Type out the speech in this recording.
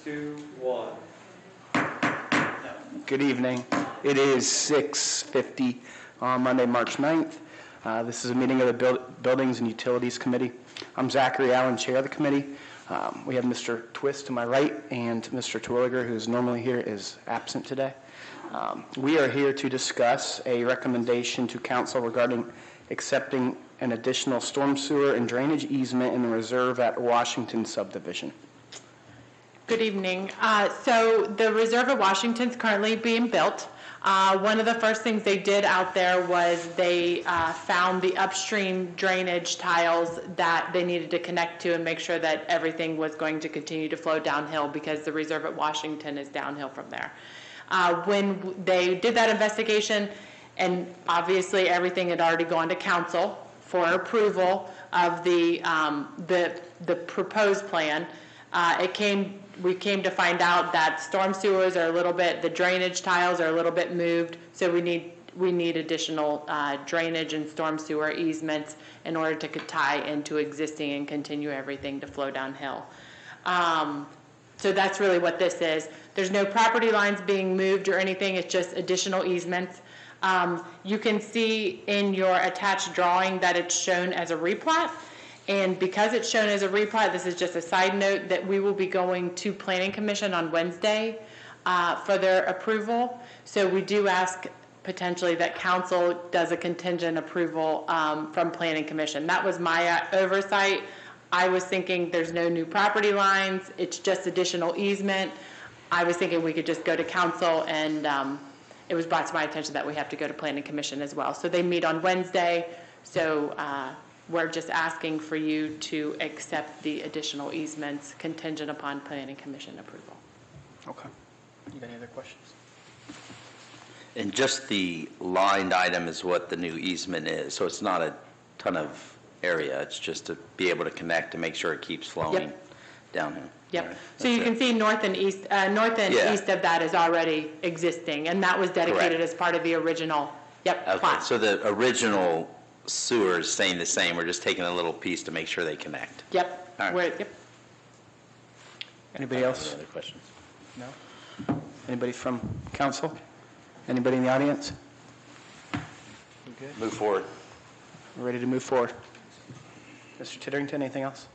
2, 1. Good evening. It is 6:50 on Monday, March 9th. This is a meeting of the Buildings and Utilities Committee. I'm Zachary Allen, Chair of the committee. We have Mr. Twist to my right, and Mr. Terwilliger, who's normally here, is absent today. We are here to discuss a recommendation to council regarding accepting an additional storm sewer and drainage easement in the reserve at Washington subdivision. Good evening. So the Reserve at Washington is currently being built. One of the first things they did out there was they found the upstream drainage tiles that they needed to connect to and make sure that everything was going to continue to flow downhill because the Reserve at Washington is downhill from there. When they did that investigation, and obviously everything had already gone to council for approval of the proposed plan, we came to find out that storm sewers are a little bit, the drainage tiles are a little bit moved, so we need additional drainage and storm sewer easements in order to tie into existing and continue everything to flow downhill. So that's really what this is. There's no property lines being moved or anything, it's just additional easements. You can see in your attached drawing that it's shown as a replat. And because it's shown as a replat, this is just a side note that we will be going to Planning Commission on Wednesday for their approval. So we do ask potentially that council does a contingent approval from Planning Commission. That was my oversight. I was thinking there's no new property lines, it's just additional easement. I was thinking we could just go to council, and it was brought to my attention that we have to go to Planning Commission as well. So they meet on Wednesday, so we're just asking for you to accept the additional easements contingent upon Planning Commission approval. Okay. You got any other questions? And just the lined item is what the new easement is, so it's not a ton of area, it's just to be able to connect to make sure it keeps flowing downhill. Yep. Right. So you can see north and east of that is already existing, and that was dedicated Correct. as part of the original, Okay, plot. so the original sewer is staying the same, we're just taking a little piece to make sure they connect. Yep. All right. Yep. Anybody else? Any other questions? No? Anybody from council? Anybody in the audience? Move forward. We're ready to move forward. Mr. Titterington, anything else?